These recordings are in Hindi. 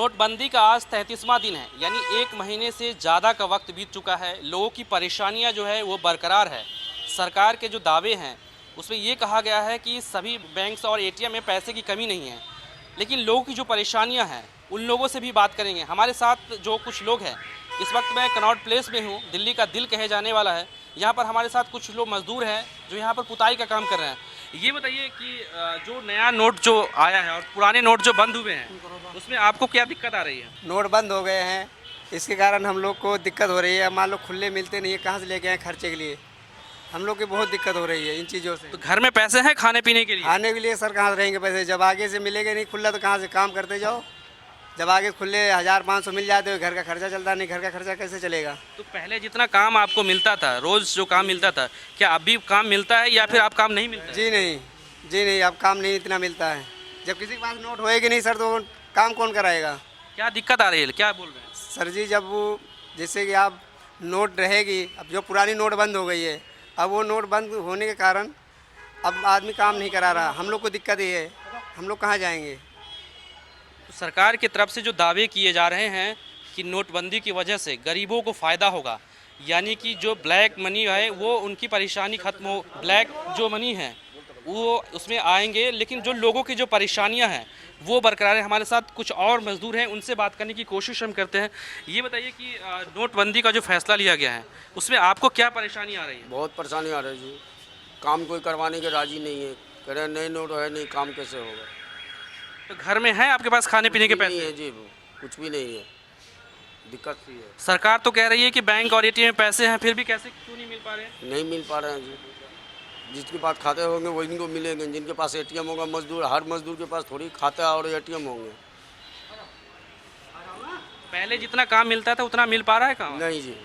नोटबंदी का आज 33वां दिन है, यानी एक महीने से ज़्यादा का वक्त बीत चुका है। लोगों की परेशानियां जो है वो बरकरार है। सरकार के जो दावे हैं उसमें ये कहा गया है कि सभी बैंक्स और एटीएम में पैसे की कमी नहीं है, लेकिन लोगों की जो परेशानियां हैं उन लोगों से भी बात करेंगे। हमारे साथ जो कुछ लोग हैं, इस वक्त मैं कनॉट प्लेस में हूँ, दिल्ली का दिल कहे जाने वाला है। यहाँ पर हमारे साथ कुछ लोग मजदूर हैं जो यहाँ पर पुताई का काम कर रहे हैं। ये बताइए कि जो नया नोट जो आया है और पुराने नोट जो बंद हुए हैं उसमें आपको क्या दिक्कत आ रही है? नोट बंद हो गए हैं, इसके कारण हम लोग को दिक्कत हो रही है। मान लो खुले मिलते नहीं है, कहाँ से लेके आए खर्चे के लिए? हम लोग की बहुत दिक्कत हो रही है इन चीज़ों से। तो घर में पैसे हैं खाने पीने के लिए? खाने के लिए सर कहाँ से रहेंगे पैसे? जब आगे से मिलेंगे नहीं खुला तो कहाँ से काम करते जाओ? जब आगे खुले 1500 मिल जाते हो, घर का खर्चा चलता नहीं, घर का खर्चा कैसे चलेगा? तो पहले जितना काम आपको मिलता था, रोज़ जो काम मिलता था, क्या अभी काम मिलता है या फिर आप काम नहीं मिलता? जी नहीं, अब काम नहीं इतना मिलता है। जब किसी के पास नोट होएगी नहीं सर तो काम कौन कराएगा? क्या दिक्कत आ रही है, क्या बोल रहे हैं? सर जी, जब वो जैसे कि आप नोट रहेगी, अब जो पुरानी नोट बंद हो गई है, अब वो नोट बंद होने के कारण अब आदमी काम नहीं करा रहा। हम लोग को दिक्कत ये है, हम लोग कहाँ जाएंगे? तो सरकार की तरफ से जो दावे किए जा रहे हैं कि नोटबंदी की वजह से गरीबों को फ़ायदा होगा, यानी कि जो ब्लैक मनी है वो उनकी परेशानी खत्म हो, ब्लैक जो मनी है वो उसमें आएंगे, लेकिन जो लोगों की जो परेशानियां हैं वो बरकरार है। हमारे साथ कुछ और मजदूर हैं, उनसे बात करने की कोशिश हम करते हैं। ये बताइए कि नोटबंदी का जो फैसला लिया गया है उसमें आपको क्या परेशानी आ रही है? बहुत परेशानी आ रही है जी। काम कोई करवाने के राजी नहीं है, कह रहे नए नोट है नहीं, काम कैसे होगा? तो घर में है आपके पास खाने पीने के नहीं पैसे? है जी, कुछ भी नहीं है, दिक्कत सी है। सरकार तो कह रही है कि बैंक और एटीएम में पैसे हैं, फिर भी कैसे क्यों नहीं मिल पा रहे हैं? नहीं मिल पा रहे हैं जी। जिसके पास खाते होंगे वही को मिलेंगे, जिनके पास एटीएम होगा, मजदूर, हर मजदूर के पास थोड़ी खाता और एटीएम होंगे। पहले जितना काम मिलता था उतना मिल पा रहा है काम? नहीं जी,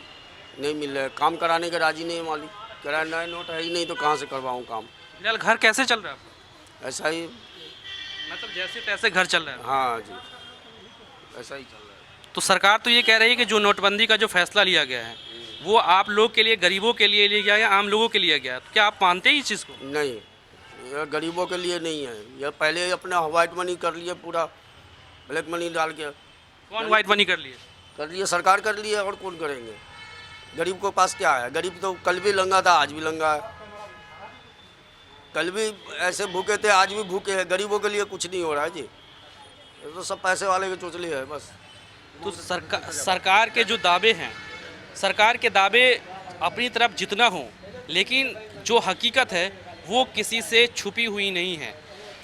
नहीं मिल रहा है। काम कराने के राजी नहीं है मालिक, कह रहा है नए नोट है ही नहीं तो कहाँ से करवाऊँ काम। फिलहाल घर कैसे चल रहा है आपका? ऐसा ही, मतलब जैसे तैसे घर चल रहा है? हाँ जी, ऐसा ही चल रहा है। तो सरकार तो ये कह रही है कि जो नोटबंदी का जो फैसला लिया गया है वो आप लोग के लिए, गरीबों के लिए लिया गया या आम लोगों के लिए गया? तो क्या आप मानते हैं इस चीज़ को? नहीं, यह गरीबों के लिए नहीं है। यह पहले अपना वाइट मनी कर लिए, पूरा ब्लैक मनी डाल के। कौन वाइट मनी कर लिए? कर लिए, सरकार कर लिए, और कौन करेंगे? गरीब के पास क्या है? गरीब तो कल भी लंगा था, आज भी लंगा है। कल भी ऐसे भूखे थे, आज भी भूखे हैं। गरीबों के लिए कुछ नहीं हो रहा है जी, ये तो सब पैसे वाले के चोचले है बस। तो सरकार के जो दावे हैं, सरकार के दावे अपनी तरफ जितना हो, लेकिन जो हकीकत है वो किसी से छुपी हुई नहीं है।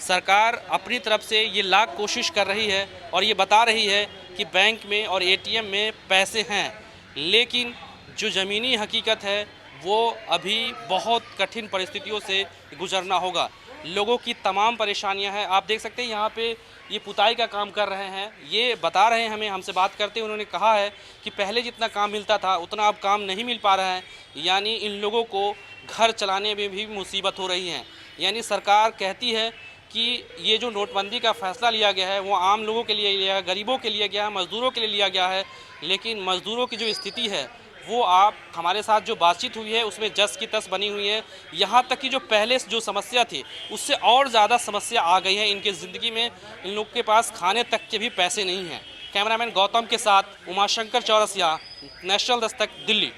सरकार अपनी तरफ से ये लाख कोशिश कर रही है और ये बता रही है कि बैंक में और एटीएम में पैसे हैं, लेकिन जो ज़मीनी हकीकत है वो अभी बहुत कठिन परिस्थितियों से गुजरना होगा। लोगों की तमाम परेशानियां हैं। आप देख सकते हैं यहाँ पे ये पुताई का काम कर रहे हैं, ये बता रहे हैं हमें, हमसे बात करते उन्होंने कहा है कि पहले जितना काम मिलता था उतना अब काम नहीं मिल पा रहा है, यानी इन लोगों को घर चलाने में भी मुसीबत हो रही है। यानी सरकार कहती है कि ये जो नोटबंदी का फैसला लिया गया है वो आम लोगों के लिए लिया है, गरीबों के लिए गया है, मज़दूरों के लिए लिया गया है, लेकिन मज़दूरों की जो स्थिति है वो आप हमारे साथ जो बातचीत हुई है उसमें जस की तस बनी हुई है। यहाँ तक कि जो पहले जो समस्या थी उससे और ज़्यादा समस्या आ गई है इनके ज़िंदगी में। इन लोग के पास खाने तक के भी पैसे नहीं हैं। कैमरामैन गौतम के साथ उमाशंकर चौरसिया, नेशनल दस्तक, दिल्ली।